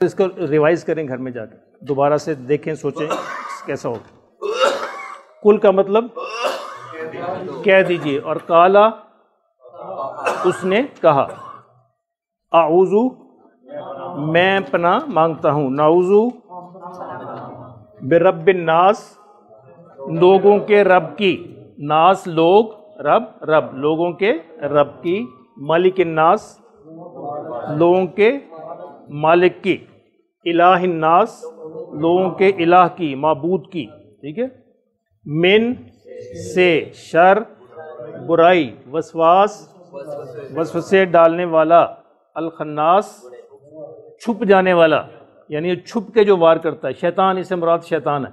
اس کو ریوائز کریں گھر میں جا کے، دوبارہ سے دیکھیں، سوچیں کیسا ہوگا۔ کل کا مطلب کہہ دیجئے، اور کالا اس نے کہا، اعوذ میں پناہ مانگتا ہوں، نعوذ برب الناس لوگوں کے رب کی، ناس لوگ، رب رب لوگوں کے رب کی، مالک الناس لوگوں کے مالک کی، الہ الناس لوگوں کے الہ کی، معبود کی، ٹھیک ہے، من سے شر برائی، وسواس وسوسے ڈالنے والا، الخناس چھپ جانے والا، یعنی چھپ کے جو وار کرتا ہے، شیطان اس سے مراد شیطان ہے،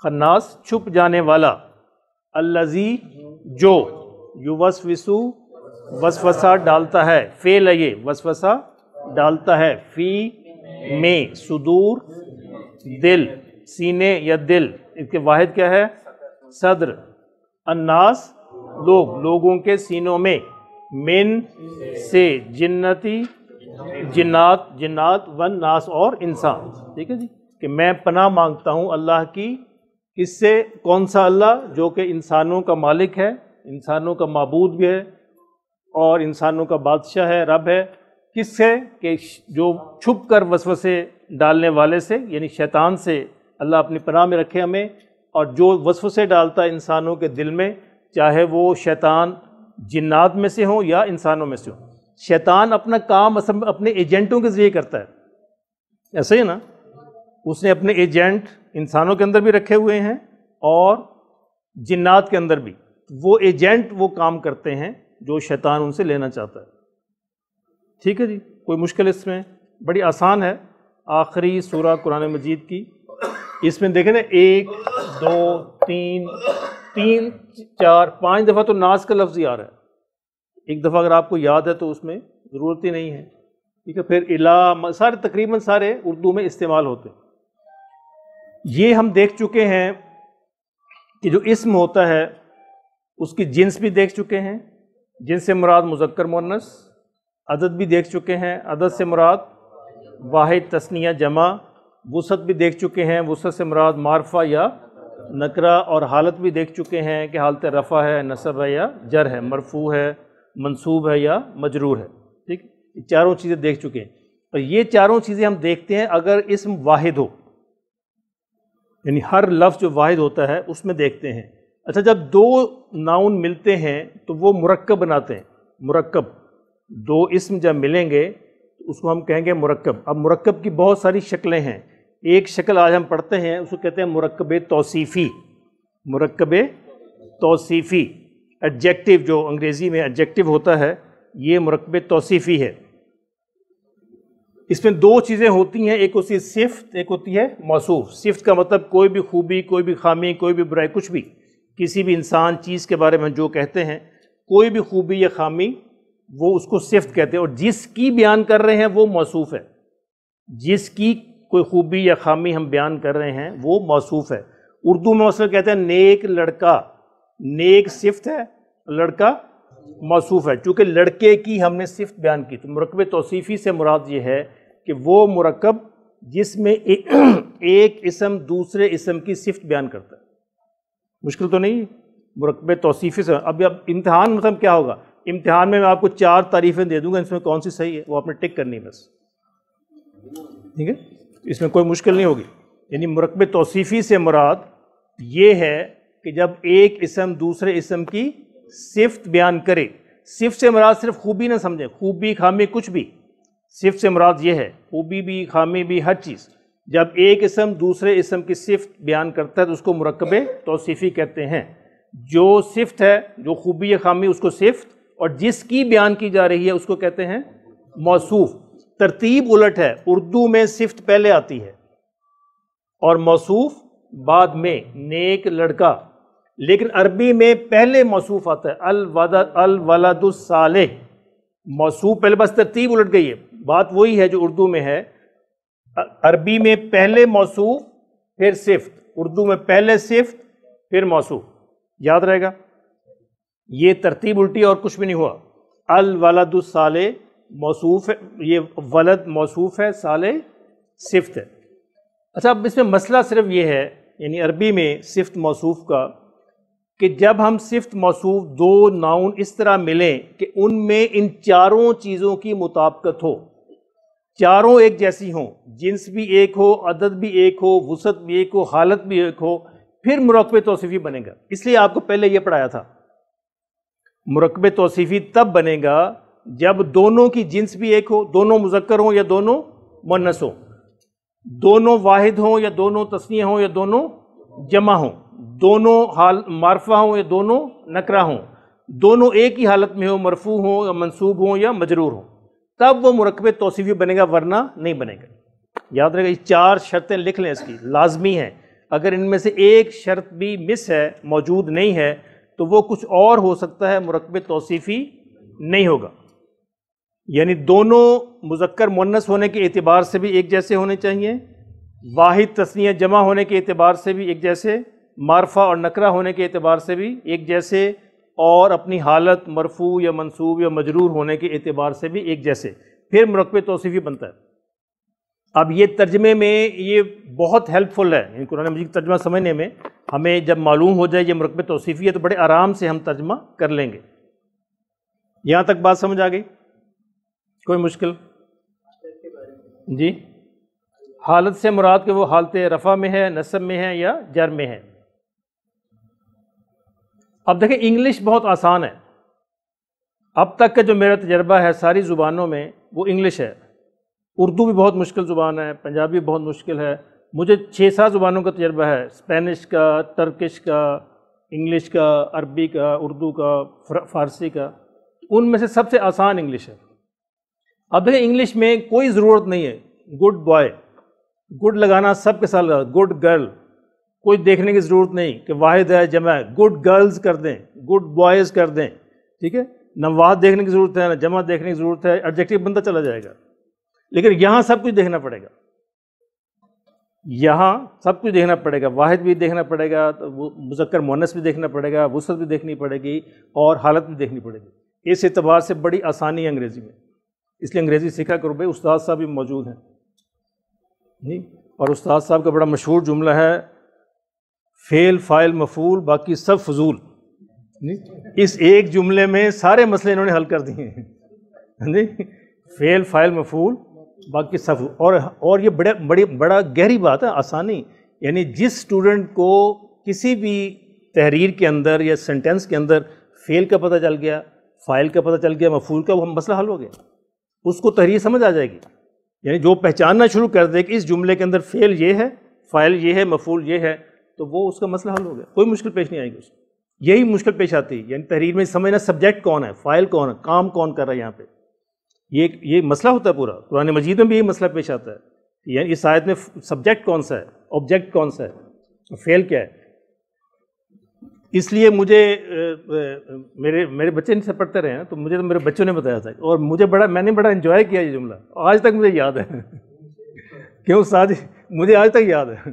خناس چھپ جانے والا، الذی جو، یوسوسو وسوسہ ڈالتا ہے، فعل ہے یہ، وسوسہ ڈالتا ہے، فی میں صدور دل، سینے یا دل، اس کے واحد کیا ہے؟ صدر، الناس لوگ، لوگوں کے سینوں میں، من سے جنتی جنات، جنات والناس اور انسان، ٹھیک ہے جی، کہ میں پناہ مانگتا ہوں اللہ کی، کس سے؟ کون سا اللہ؟ جو کہ انسانوں کا مالک ہے، انسانوں کا معبود بھی ہے اور انسانوں کا بادشاہ ہے، رب ہے، کس سے؟ کہ جو چھپ کر وسوسے ڈالنے والے سے، یعنی شیطان سے اللہ اپنی پناہ میں رکھے ہمیں، اور جو وسوسے ڈالتا ہے انسانوں کے دل میں، چاہے وہ شیطان جنات میں سے ہوں یا انسانوں میں سے ہوں۔ شیطان اپنا کام اپنے ایجنٹوں کے ذریعے کرتا ہے، ایسا ہی نا، اس نے اپنے ایجنٹ انسانوں کے اندر بھی رکھے ہوئے ہیں اور جنات کے اندر بھی، وہ ایجنٹ وہ کام کرتے ہیں جو شیطان ان سے لینا چاہتا ہے، ٹھیک ہے جی، کوئی مشکل اس میں؟ بڑی آسان ہے، آخری سورہ قرآن مجید کی، اس میں دیکھیں نا، 1 2 3 4 5 دفعہ تو ناس کا لفظ ہی آ رہا ہے، ایک دفعہ اگر آپ کو یاد ہے تو اس میں ضرورت ہی نہیں ہے، ٹھیک ہے، پھر الہ، سارے تقریباً سارے اردو میں استعمال ہوتے ہیں۔ یہ ہم دیکھ چکے ہیں کہ جو اسم ہوتا ہے اس کی جنس بھی دیکھ چکے ہیں، جنس سے مراد مذکر مؤنث، عدد بھی دیکھ چکے ہیں، عدد سے مراد واحد تثنیہ جمع، وسعت بھی دیکھ چکے ہیں، وسعت سے مراد معرفہ یا نکرہ، اور حالت بھی دیکھ چکے ہیں کہ حالت رفع ہے، نصب ہے یا جر ہے، مرفوع ہے، منصوب ہے یا مجرور ہے، ٹھیک، یہ چاروں چیزیں دیکھ چکے ہیں، اور یہ چاروں چیزیں ہم دیکھتے ہیں اگر اسم واحد ہو، یعنی ہر لفظ جو واحد ہوتا ہے اس میں دیکھتے ہیں۔ اچھا، جب دو ناؤن ملتے ہیں تو وہ مرکب بناتے ہیں، مرکب، دو اسم جب ملیں گے تو اس کو ہم کہیں گے مرکب۔ اب مرکب کی بہت ساری شکلیں ہیں، ایک شکل آج ہم پڑھتے ہیں، اس کو کہتے ہیں مرکب توصیفی، مرکب توصیفی، ایڈجیکٹو جو انگریزی میں ایڈجیکٹو ہوتا ہے، یہ مرکب توصیفی ہے۔ اس میں دو چیزیں ہوتی ہیں، ایک ہوتی ہے صفت، ایک ہوتی ہے موصوف۔ صفت کا مطلب کوئی بھی خوبی، کوئی بھی خامی، کوئی بھی برائی، کچھ بھی، کسی بھی انسان چیز کے بارے میں جو کہتے ہیں، کوئی بھی خوبی یا خامی، وہ اس کو صفت کہتے ہیں، اور جس کی بیان کر رہے ہیں وہ موصوف ہے، جس کی کوئی خوبی یا خامی ہم بیان کر رہے ہیں وہ موصوف ہے۔ اردو میں مثلا کہتے ہیں نیک لڑکا، نیک صفت ہے، لڑکا موصوف ہے، چونکہ لڑکے کی ہم نے صفت بیان کی، تو مرکب توصیفی سے مراد یہ ہے کہ وہ مرکب جس میں ایک اسم دوسرے اسم کی صفت بیان کرتا ہے۔ مشکل تو نہیں مرکب توصیفی سے۔ اب امتحان مطلب کیا ہوگا؟ امتحان میں آپ کو 4 تعریفیں دے دوں گا، اس میں کون سی صحیح ہے وہ آپ نے ٹک کرنی ہے بس، ٹھیک ہے، اس میں کوئی مشکل نہیں ہوگی۔ یعنی مرکب توصیفی سے مراد یہ ہے کہ جب ایک اسم دوسرے اسم کی صفت بیان کرے، صفت سے مراد صرف خوبی نہ سمجھیں، خوبی خامی کچھ بھی، صفت سے مراد یہ ہے، خوبی بھی خامی بھی ہر چیز، جب ایک اسم دوسرے اسم کی صفت بیان کرتا ہے تو اس کو مرکب توصیفی کہتے ہیں۔ جو صفت ہے، جو خوبی یا خامی، اس کو صفت، اور جس کی بیان کی جا رہی ہے اس کو کہتے ہیں موصوف۔ ترتیب الٹ ہے، اردو میں صفت پہلے آتی ہے اور موصوف بعد میں، نیک لڑکا، لیکن عربی میں پہلے موصوف آتا ہے، الولد الصالح، موصوف پہلے، بس ترتیب الٹ گئی ہے، بات وہی ہے جو اردو میں ہے، عربی میں پہلے موصوف پھر صفت، اردو میں پہلے صفت پھر موصوف، یاد رہے گا، یہ ترتیب الٹی اور کچھ بھی نہیں ہوا۔ الولد الصالح موصوف ہے، یہ ولد موصوف ہے، صالح صفت ہے۔ اچھا، اب اس میں مسئلہ صرف یہ ہے، یعنی عربی میں صفت موصوف کا، کہ جب ہم صفت موصوف دو ناؤن اس طرح ملیں کہ ان میں ان چاروں چیزوں کی مطابقت ہو، چاروں ایک جیسی ہوں، جنس بھی ایک ہو، عدد بھی ایک ہو، وسعت بھی ایک ہو، حالت بھی ایک ہو، پھر مرکب توصیفی بنے گا۔ اس لیے آپ کو پہلے یہ پڑھایا تھا، مرکب توصیفی تب بنے گا جب دونوں کی جنس بھی ایک ہو، دونوں مذکر ہوں یا دونوں مؤنث ہوں، دونوں واحد ہوں یا دونوں تثنیہ ہوں یا دونوں جمع ہوں، دونوں حال معرفہ ہوں یا دونوں نکرہ ہوں، دونوں ایک ہی حالت میں ہوں، مرفوع ہوں یا منصوب ہوں یا مجرور ہوں، تب وہ مرکب توصیفی بنے گا، ورنہ نہیں بنے گا۔ یاد رہے گا، یہ چار شرطیں لکھ لیں، اس کی لازمی ہیں۔ اگر ان میں سے ایک شرط بھی مس ہے، موجود نہیں ہے، تو وہ کچھ اور ہو سکتا ہے، مرکب توصیفی نہیں ہوگا۔ یعنی دونوں مذکر مؤنث ہونے کے اعتبار سے بھی ایک جیسے ہونے چاہیے، واحد تثنیہ جمع ہونے کے اعتبار سے بھی ایک جیسے، معرفہ اور نکرہ ہونے کے اعتبار سے بھی ایک جیسے، اور اپنی حالت مرفوع یا منصوب یا مجرور ہونے کے اعتبار سے بھی ایک جیسے، پھر مرکب توصیفی بنتا ہے۔ اب یہ ترجمے میں یہ بہت ہیلپ فل ہے، یعنی قرآن مجید کا ترجمہ سمجھنے میں ہمیں جب معلوم ہو جائے یہ مرکب توصیفی ہے تو بڑے آرام سے ہم ترجمہ کر لیں گے۔ یہاں تک بات سمجھ آ گئی؟ کوئی مشکل؟ جی، حالت سے مراد کہ وہ حالت رفع میں ہے، نصب میں ہے یا جر میں ہے۔ اب دیکھیں، انگلش بہت آسان ہے، اب تک کا جو میرا تجربہ ہے ساری زبانوں میں وہ انگلش ہے۔ اردو بھی بہت مشکل زبان ہے، پنجابی بہت مشکل ہے، مجھے 6-7 زبانوں کا تجربہ ہے، اسپینش کا، ٹرکش کا، انگلش کا، عربی کا، اردو کا، فارسی کا، ان میں سے سب سے آسان انگلش ہے۔ اب دیکھیں، انگلش میں کوئی ضرورت نہیں ہے گڈ بوائے، گڈ لگانا سب کے ساتھ لگا، گڈ گرل، کوئی دیکھنے کی ضرورت نہیں کہ واحد ہے جمع ہے، گڈ گرلز کر دیں، گڈ بوائز کر دیں، ٹھیک ہے، نہ واحد دیکھنے کی ضرورت ہے نہ جمع دیکھنے کی ضرورت ہے، ایڈجیکٹو بنتا چلا جائے گا۔ لیکن یہاں سب کچھ دیکھنا پڑے گا، یہاں سب کچھ دیکھنا پڑے گا، واحد بھی دیکھنا پڑے گا، مذکر مؤنث بھی دیکھنا پڑے گا، وسعت بھی دیکھنی پڑے گی، اور حالت بھی دیکھنی پڑے گی۔ اس اعتبار سے بڑی آسانی ہے انگریزی میں، اس لیے انگریزی سیکھا کرو بھائی۔ استاد صاحب بھی موجود ہیں جی، اور استاد صاحب کا بڑا مشہور جملہ ہے، فعل فاعل مفعول باقی سب فضول۔ اس ایک جملے میں سارے مسئلے انہوں نے حل کر دیے ہیں جی، فعل فاعل مفعول باقی سب، اور یہ بڑا گہری بات ہے، آسانی، یعنی جس اسٹوڈنٹ کو کسی بھی تحریر کے اندر یا سینٹینس کے اندر فعل کا پتہ چل گیا، فاعل کا پتہ چل گیا، مفعول کا، وہ مسئلہ حل ہو گیا، اس کو تحریر سمجھ آ جائے گی۔ یعنی جو پہچاننا شروع کر دے کہ اس جملے کے اندر فعل یہ ہے، فاعل یہ ہے، مفعول یہ ہے، تو وہ اس کا مسئلہ حل ہو گیا، کوئی مشکل پیش نہیں آئے گی اس کو۔ یہی مشکل پیش آتی ہے، یعنی تحریر میں سمجھنا سبجیکٹ کون ہے، فاعل کون ہے، کام کون کر رہا ہے یہاں پہ، یہ مسئلہ ہوتا ہے پورا۔ قرآن مجید میں بھی یہی مسئلہ پیش آتا ہے، یعنی اس آیت میں سبجیکٹ کون سا ہے، آبجیکٹ کون سا ہے، فعل کیا ہے۔ اس لیے مجھے میرے بچے ان سے پڑھتے رہے ہیں، تو مجھے تو میرے بچوں نے بتایا تھا، اور میں نے بڑا انجوائے کیا یہ جملہ، آج تک مجھے یاد ہے کیوں استاد جی، مجھے آج تک یاد ہے،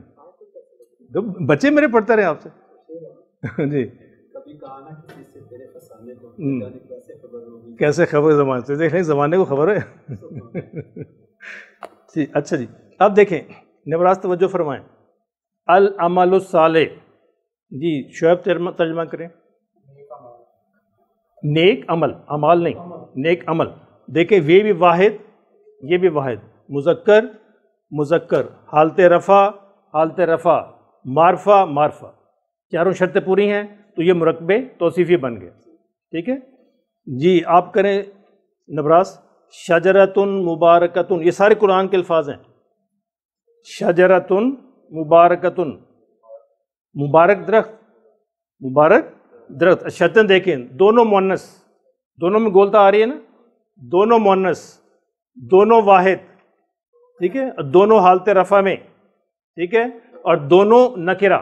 بچے میرے پڑھتے رہے آپ سے جی۔ کیسے خبر زمانے سے، دیکھ لیں زمانے کو خبر ہے جی۔ اچھا جی، اب دیکھیں، نبراس توجہ فرمائیں، العمل الصالح، جی شعیب ترجمہ کریں۔ نیک عمل، اعمال نہیں، نیک عمل۔ دیکھیں، یہ بھی واحد، یہ بھی واحد، مذکر مذکر، حالت رفع حالت رفع، معرفہ معرفہ، چاروں شرطیں پوری ہیں تو یہ مرکب توصیفی بن گئے، ٹھیک ہے جی۔ آپ کریں نبراس، شجرۃ مبارکۃ، یہ سارے قرآن کے الفاظ ہیں، شجرۃ مبارکۃ، مبارک درخت، مبارک درخت۔ شرطیں دیکھیں، دونوں مؤنث، دونوں میں گولتا آ رہی ہے نا، دونوں مؤنث، دونوں واحد، ٹھیک ہے، دونوں حالت رفع میں، ٹھیک ہے، اور دونوں نکرہ،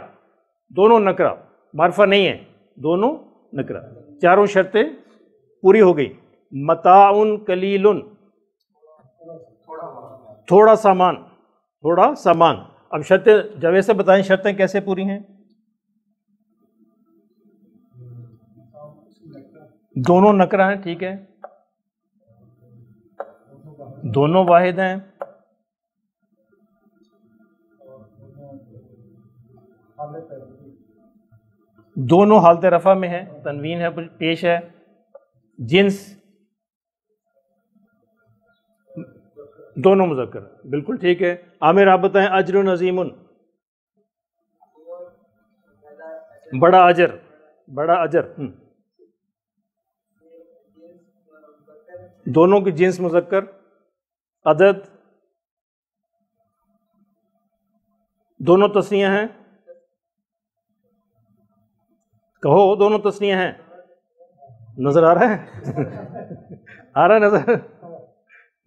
دونوں نکرہ، معرفہ نہیں ہے، دونوں نکرہ، چاروں شرطیں پوری ہو گئی۔ متاع قلیل، تھوڑا سامان، تھوڑا سامان۔ اب شرطیں جب سے بتائیں شرطیں کیسے پوری ہیں، دونوں نکرہ ہیں، ٹھیک ہے، دونوں واحد ہیں، دونوں حالت رفع میں ہیں، تنوین ہے پیش ہے. جنس دونوں مذکر، بالکل ٹھیک ہے. عامر آپ بتائیں. اجر عظیم، بڑا اجر، بڑا اجر. دونوں کی جنس مذکر. عدد دونوں تثنیہ ہیں. کہو دونوں تثنیہ ہیں. نظر آ رہا ہے؟ آ رہا ہے نظر؟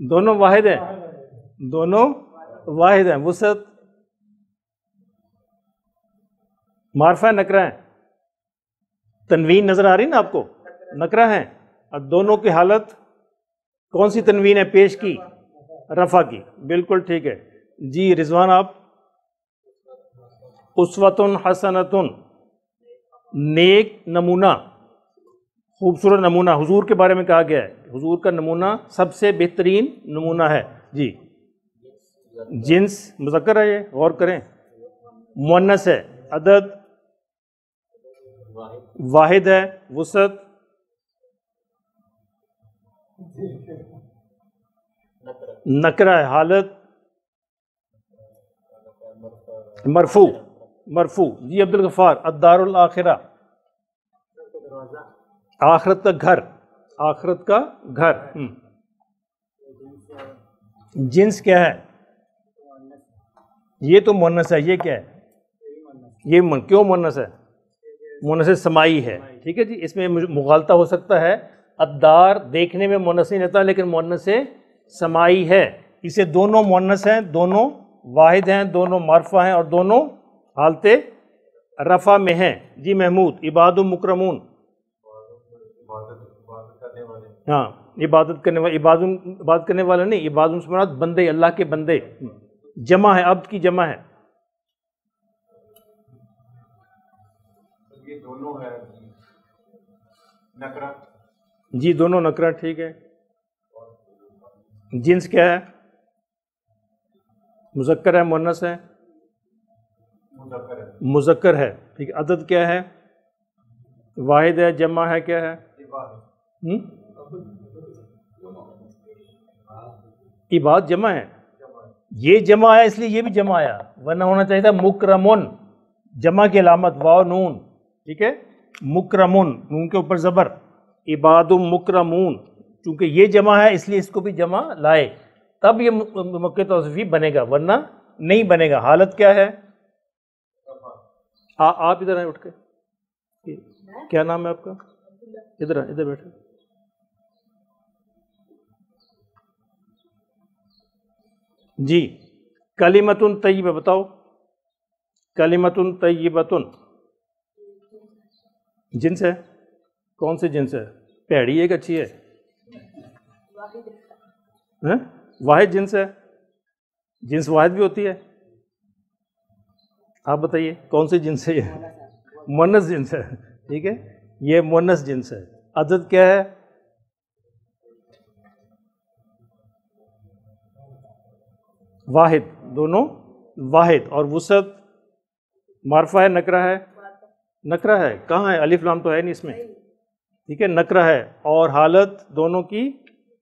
دونوں واحد ہیں، دونوں واحد ہیں. وسعت معرفہ نکرہ ہیں. تنوین نظر آ رہی نا آپ کو؟ نکرہ ہیں. اب دونوں کی حالت کون سی تنوین ہے پیش کی؟ رفع کی. بالکل ٹھیک ہے. جی رضوان آپ. اسوۃ حسنۃ، نیک نمونہ، خوبصورت نمونہ. حضور کے بارے میں کہا گیا ہے حضور کا نمونہ سب سے بہترین نمونہ ہے. جی جنس مذکر ہے، یہ غور کریں. مؤنث ہے. عدد واحد ہے. وسعت نکرہ ہے. حالت مرفوع، مرفوع. جی عبدالغفار. الدار الآخرہ، آخرت کا گھر، آخرت کا گھر. جنس کیا ہے؟ یہ تو مؤنث ہے. یہ کیا ہے؟ یہ کیوں مؤنث ہے؟ مؤنث سمائی ہے. ٹھیک ہے جی. اس میں مغالطہ ہو سکتا ہے. الدار دیکھنے میں مؤنث نہیں رہتا لیکن مؤنث سمائی ہے. اسے دونوں مؤنث ہیں، دونوں واحد ہیں، دونوں معرفہ ہیں اور دونوں حالت رفع میں ہیں. جی محمود. عباد مکرمون. ہاں عبادت کرنے والے. عبادت کرنے والے نہیں، عبادت سے مراد بندے، اللہ کے بندے. جمع ہے، عبد کی جمع ہے. یہ دونوں ہے نکرہ. جی دونوں نکرہ. ٹھیک ہے. جنس کیا ہے؟ مذکر ہے مؤنث ہے؟ مذکر ہے. ٹھیک ہے. عدد کیا ہے؟ واحد ہے. جمع ہے کیا ہے؟ عباد جمع ہے. یہ جمع آیا اس لیے یہ بھی جمع آیا، ورنہ ہونا چاہیے تھا مکرمون. جمع کی علامت واو نون. ٹھیک ہے. مکرمون، نون کے اوپر زبر. عباد مکرمون. چونکہ یہ جمع ہے اس لیے اس کو بھی جمع لائے، تب یہ موقع توصیفی بنے گا، ورنہ نہیں بنے گا. حالت کیا ہے؟ آپ ادھر آئیں اٹھ کے. کیا نام ہے آپ کا؟ ادھر ادھر بیٹھے. جی کلمۃ طیبہ بتاؤ. کلمۃ طیبۃ جنس ہے. کون سے جنس ہے؟ پیڑی ایک اچھی ہے. واحد جنس ہے. جنس واحد بھی ہوتی ہے. آپ بتائیے کون سی جنس ہے؟ یہ مؤنث جنس ہے. ٹھیک ہے. یہ مؤنث جنس ہے. عدد کیا ہے؟ واحد. دونوں واحد. اور وسعت معرفہ ہے نکرہ ہے؟ نکرہ ہے. کہاں ہے؟ الف لام تو ہے نہیں اس میں. ٹھیک ہے. نکرہ ہے. اور حالت دونوں کی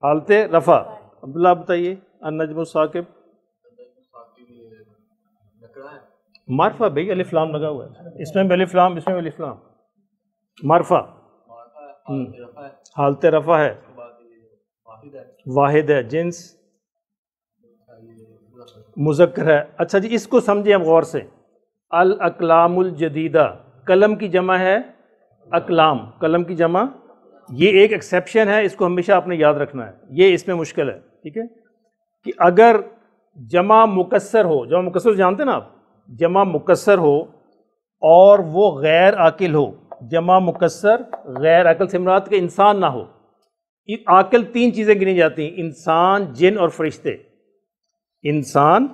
حالت رفع. عبداللہ بتائیے. النجم الثاقب معرفہ بھائی، الف لام لگا ہوا ہے. اس میں بھی الف لام، اس میں بھی الف لام. معرفہ حالت رفع ہے. واحد ہے. جنس مذکر ہے. اچھا جی اس کو سمجھیں ہم غور سے. الاقلام الجدیدہ، قلم کی جمع ہے اقلام. قلم کی جمع. یہ ایک ایکسیپشن ہے، اس کو ہمیشہ آپ نے یاد رکھنا ہے. یہ اس میں مشکل ہے. ٹھیک ہے. کہ اگر جمع مکسر ہو، جمع مکسر جانتے ہیں نا آپ، جمع مکسر ہو اور وہ غیر عاقل ہو. جمع مکسر غیر عاقل سے مراد کہ انسان نہ ہو. عاقل تین چیزیں گنی جاتی ہیں: انسان، جن اور فرشتے. انسان،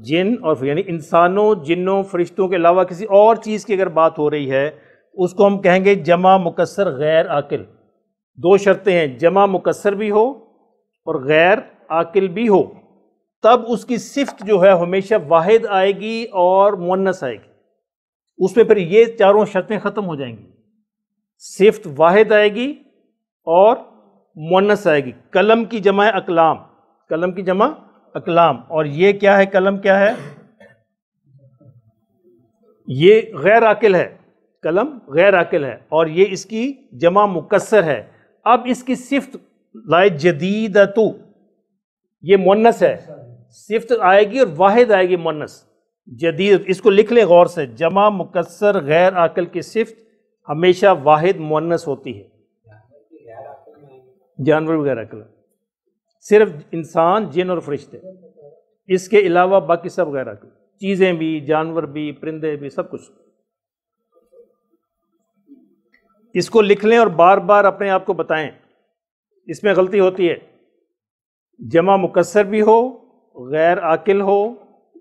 جن اور یعنی انسانوں، جنوں، فرشتوں کے علاوہ کسی اور چیز کی اگر بات ہو رہی ہے اس کو ہم کہیں گے جمع مکسر غیر عاقل. دو شرطیں ہیں: جمع مکسر بھی ہو اور غیر عاقل بھی ہو. تب اس کی صفت جو ہے ہمیشہ واحد آئے گی اور مؤنث آئے گی. اس میں پھر یہ چاروں شرطیں ختم ہو جائیں گی. صفت واحد آئے گی اور مؤنث آئے گی. قلم کی جمع ہے اقلام، قلم کی جمع اقلام. اور یہ کیا ہے؟ قلم کیا ہے؟ یہ غیر عاقل ہے، قلم غیر عاقل ہے، اور یہ اس کی جمع مکسر ہے. اب اس کی صفت لائے جدیدتو، یہ مؤنث ہے، صفت آئے گی اور واحد آئے گی مؤنث. جدید، اس کو لکھ لیں غور سے، جمع مکسر غیر عاقل کی صفت ہمیشہ واحد مؤنث ہوتی ہے. جانور بھی غیر عاقل ہے، صرف انسان، جن اور فرشتے، اس کے علاوہ باقی سب غیر عاقل، چیزیں بھی، جانور بھی، پرندے بھی، سب کچھ. اس کو لکھ لیں اور بار بار اپنے آپ کو بتائیں. اس میں غلطی ہوتی ہے، جمع مکسر بھی ہو، غیر عاقل ہو،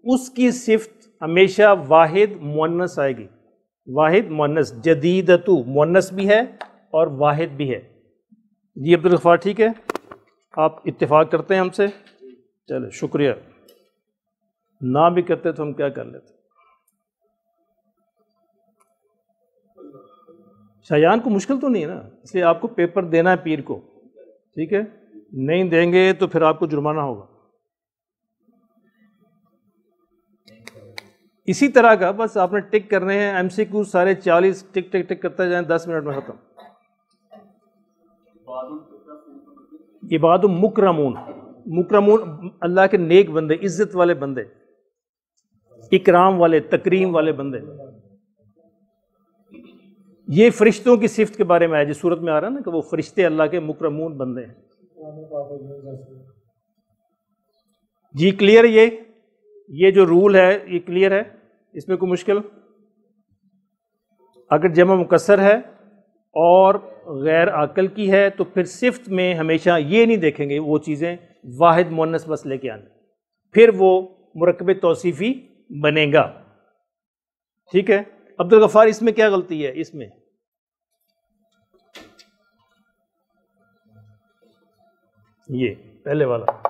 اس کی صفت ہمیشہ واحد مؤنث آئے گی. واحد مؤنث، جدیدتو مؤنث بھی ہے اور واحد بھی ہے. جی عبدالغفار ٹھیک ہے؟ آپ اتفاق کرتے ہیں ہم سے؟ چلے شکریہ. نہ بھی کرتے تو ہم کیا کر لیتے. شایان کو مشکل تو نہیں ہے نا، اس لیے آپ کو پیپر دینا ہے پیر کو، ٹھیک ہے؟ نہیں دیں گے تو پھر آپ کو جرمانہ ہوگا. اسی طرح کا بس آپ نے ٹک کرنے ہیں. ایم سی کیو سارے 40 ٹک ٹک ٹک کرتے جائیں، 10 منٹ میں ختم. عباد مکرمون، مکرمون اللہ کے نیک بندے، عزت والے بندے، اکرام والے، تکریم والے بندے. یہ فرشتوں کی صفت کے بارے میں ہے، جس صورت میں آ رہا ہے نا کہ وہ فرشتے اللہ کے مکرمون بندے ہیں. جی کلیئر؟ یہ جو رول ہے یہ کلیئر ہے؟ اس میں کوئی مشکل؟ اگر جمع مکسر ہے اور غیر عاقل کی ہے تو پھر صفت میں ہمیشہ یہ نہیں دیکھیں گے وہ چیزیں، واحد مؤنث بس لے کے آنے، پھر وہ مرکب توصیفی بنے گا. ٹھیک ہے؟ عبدالغفار اس میں کیا غلطی ہے؟ اس میں یہ پہلے والا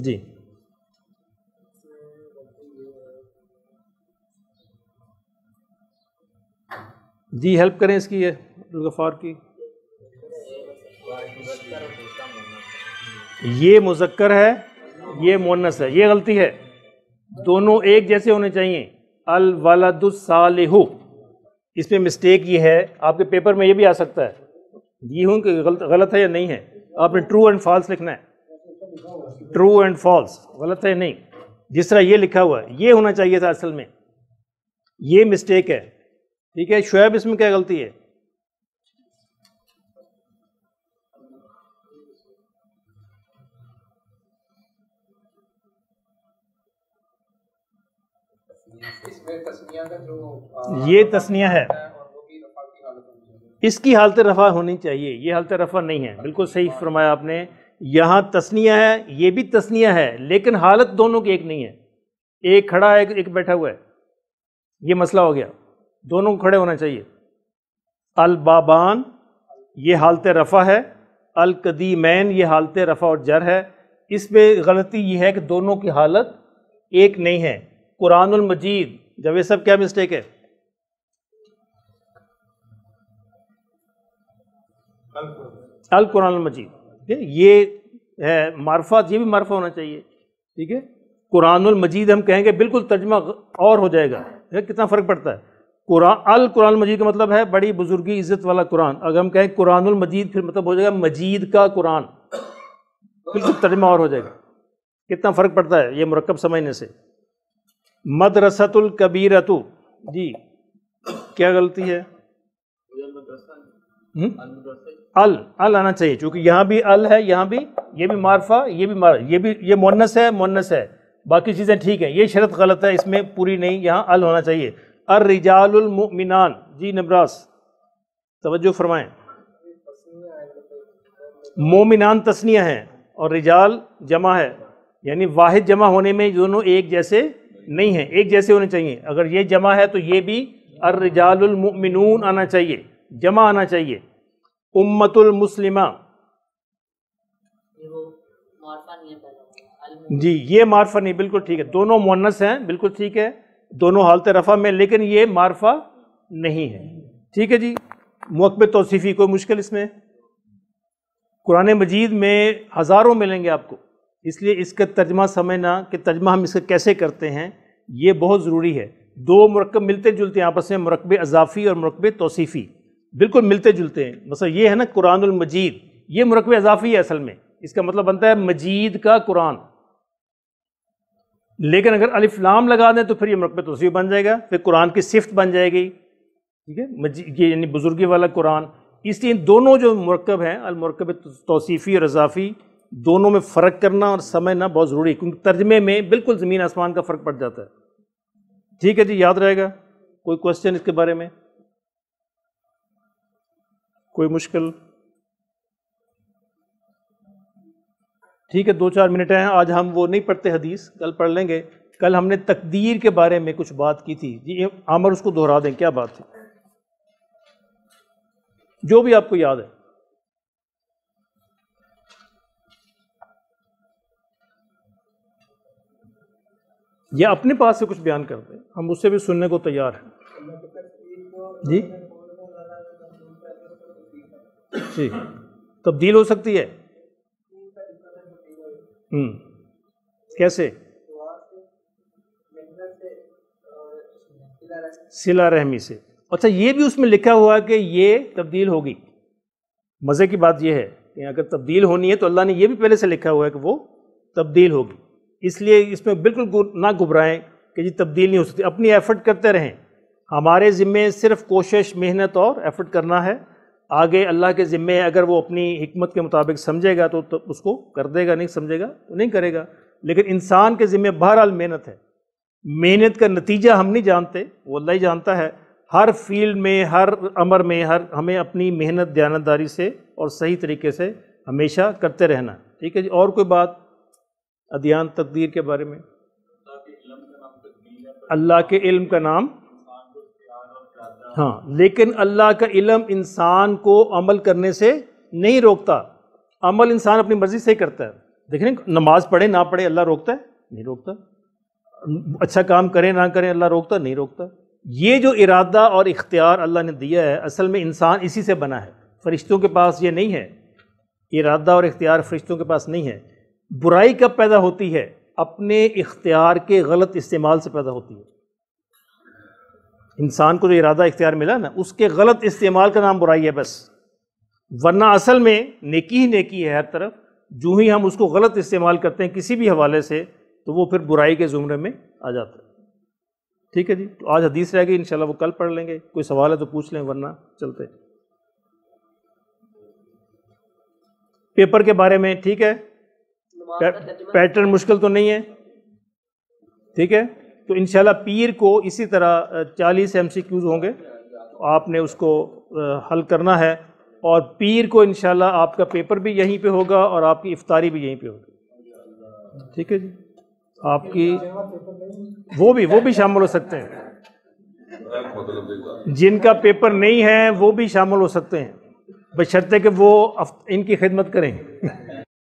جی جی ہیلپ کریں اس کی، عبدالغفار کی. یہ مذکر ہے، یہ مؤنث ہے، یہ غلطی ہے. دونوں ایک جیسے ہونے چاہیے. الولد الصالح، اس میں مسٹیک یہ ہے، آپ کے پیپر میں یہ بھی آ سکتا ہے. یہ ہوں کہ غلط ہے یا نہیں ہے، آپ نے ٹرو اینڈ فالس لکھنا ہے. ٹرو اینڈ فالس، غلط ہے نہیں. جس طرح یہ لکھا ہوا ہے یہ ہونا چاہیے تھا اصل میں، یہ مسٹیک ہے. ٹھیک ہے؟ شعیب اس میں کیا غلطی ہے؟ یہ تثنیہ ہے، اس کی حالت رفع ہونی چاہیے، یہ حالت رفع نہیں ہے. بالکل صحیح فرمایا آپ نے. یہاں تثنیہ ہے، یہ بھی تثنیہ ہے، لیکن حالت دونوں کی ایک نہیں ہے. ایک کھڑا ہے، ایک بیٹھا ہوا ہے، یہ مسئلہ ہو گیا. دونوں کو کھڑے ہونا چاہیے. البابان یہ حالت رفع ہے، القدیمین یہ حالت رفع اور جر ہے. اس میں غلطی یہ ہے کہ دونوں کی حالت ایک نہیں ہے. قرآن المجید، جاوید صاحب کیا مسٹیک ہے؟ القرآن المجید، یہ ہے معرفہ، یہ بھی معرفہ ہونا چاہیے. ٹھیک ہے؟ قرآن المجید ہم کہیں گے بالکل ترجمہ اور ہو جائے گا. کتنا فرق پڑتا ہے؟ القرآن المجید کا مطلب ہے بڑی بزرگی عزت والا قرآن. اگر ہم کہیں قرآن المجید پھر مطلب ہو جائے گا مجید کا قرآن، بالکل ترجمہ اور ہو جائے گا. کتنا فرق پڑتا ہے یہ مرکب سمجھنے سے. مدرسۃ الکبیرۃ، جی کیا غلطی ہے؟ ال آنا چاہیے، چونکہ یہاں بھی ال ہے، یہاں بھی، یہ بھی معرفہ، یہ مؤنث ہے، مؤنث ہے، باقی چیزیں ٹھیک ہیں. یہ شرط غلط ہے، اس میں پوری نہیں، یہاں ال ہونا چاہیے. الرجال المؤمنان، جی نبراس توجہ فرمائیں. مومنان تثنیہ ہے اور رجال جمع ہے، یعنی واحد جمع ہونے میں دونوں ایک جیسے نہیں ہیں، ایک جیسے ہونے چاہیے. اگر یہ جمع ہے تو یہ بھی الرجال المؤمنون آنا چاہیے، جمع آنا چاہیے. امت المسلمہ، جی یہ معرفہ نہیں، بالکل ٹھیک ہے، دونوں مؤنث ہیں، بالکل ٹھیک ہے، دونوں حالت رفع میں، لیکن یہ معرفہ نہیں ہے، ٹھیک ہے جی۔ موقب توصیفی کوئی مشکل اس میں؟ قرآن مجید میں ہزاروں ملیں گے آپ کو، اس لیے اس کا ترجمہ سمجھنا کہ ترجمہ ہم اس کا کیسے کرتے ہیں یہ بہت ضروری ہے۔ دو مرکب ملتے جلتے ہیں آپس میں، مرکب اضافی اور مرکب توصیفی، بالکل ملتے جلتے ہیں۔ مثلا یہ ہے نا قرآن المجید، یہ مرکب اضافی ہے اصل میں، اس کا مطلب بنتا ہے مجید کا قرآن، لیکن اگر الف لام لگا دیں تو پھر یہ مرکب توصیفی بن جائے گا، پھر قرآن کی صفت بن جائے گی، ٹھیک ہے، یہ یعنی بزرگی والا قرآن۔ اس لیے دونوں جو مرکب ہیں، المرکب توصیفی اور اضافی، دونوں میں فرق کرنا اور سمجھنا بہت ضروری ہے، کیونکہ ترجمے میں بالکل زمین آسمان کا فرق پڑ جاتا ہے، ٹھیک ہے جی، یاد رہے گا۔ کوئی کوشچن اس کے بارے میں؟ کوئی مشکل؟ ٹھیک ہے، 2-4 منٹ ہیں، آج ہم وہ نہیں پڑھتے حدیث، کل پڑھ لیں گے۔ کل ہم نے تقدیر کے بارے میں کچھ بات کی تھی جی، عامر اس کو دہرا دیں، کیا بات تھی؟ جو بھی آپ کو یاد ہے۔ یا اپنے پاس سے کچھ بیان کر دیں، ہم اس سے بھی سننے کو تیار ہیں جی۔ جی تبدیل ہو سکتی ہے، کیسے؟ صلہ رحمی سے۔ اچھا یہ بھی اس میں لکھا ہوا ہے کہ یہ تبدیل ہوگی۔ مزے کی بات یہ ہے کہ اگر تبدیل ہونی ہے تو اللہ نے یہ بھی پہلے سے لکھا ہوا ہے کہ وہ تبدیل ہوگی، اس لیے اس میں بالکل نہ گھبرائیں کہ جی تبدیل نہیں ہو سکتی، اپنی ایفرٹ کرتے رہیں، ہمارے ذمے صرف کوشش، محنت اور ایفرٹ کرنا ہے، آگے اللہ کے ذمے ہے، اگر وہ اپنی حکمت کے مطابق سمجھے گا تو اس کو کر دے گا، نہیں سمجھے گا تو نہیں کرے گا، لیکن انسان کے ذمے بہرحال محنت ہے، محنت کا نتیجہ ہم نہیں جانتے، وہ اللہ ہی جانتا ہے۔ ہر فیلڈ میں، ہر امر میں، ہمیں اپنی محنت دیانتداری سے اور صحیح طریقے سے ہمیشہ کرتے رہنا، ٹھیک ہے جی۔ اور کوئی بات ادیان تقدیر کے بارے میں؟ اللہ کے علم کا نام، ہاں، لیکن اللہ کا علم انسان کو عمل کرنے سے نہیں روکتا، عمل انسان اپنی مرضی سے ہی کرتا ہے۔ دیکھیں نماز پڑھے نہ پڑھے اللہ روکتا ہے؟ نہیں روکتا۔ اچھا کام کرے نہ کرے اللہ روکتا؟ نہیں روکتا۔ یہ جو ارادہ اور اختیار اللہ نے دیا ہے، اصل میں انسان اسی سے بنا ہے، فرشتوں کے پاس یہ نہیں ہے، ارادہ اور اختیار فرشتوں کے پاس نہیں ہے۔ برائی کب پیدا ہوتی ہے؟ اپنے اختیار کے غلط استعمال سے پیدا ہوتی ہے۔ انسان کو جو ارادہ اختیار ملا نا، اس کے غلط استعمال کا نام برائی ہے بس، ورنہ اصل میں نیکی ہی نیکی ہے ہر طرف، جو ہی ہم اس کو غلط استعمال کرتے ہیں کسی بھی حوالے سے تو وہ پھر برائی کے زمرے میں آ جاتا ہے، ٹھیک ہے جی۔ تو آج حدیث رہ گئی، انشاءاللہ وہ کل پڑھ لیں گے، کوئی سوال ہے تو پوچھ لیں ورنہ چلتے۔ پیپر کے بارے میں ٹھیک ہے، پیٹرن مشکل تو نہیں ہے، ٹھیک ہے، تو انشاءاللہ پیر کو اسی طرح 40 MCQs ہوں گے، آپ نے اس کو حل کرنا ہے، اور پیر کو انشاءاللہ آپ کا پیپر بھی یہیں پہ ہوگا اور آپ کی افطاری بھی یہیں پہ ہوگی، ٹھیک ہے جی۔ آپ کی وہ بھی شامل ہو سکتے ہیں، جن کا پیپر نہیں ہے وہ بھی شامل ہو سکتے ہیں، بشرطے کہ وہ ان کی خدمت کریں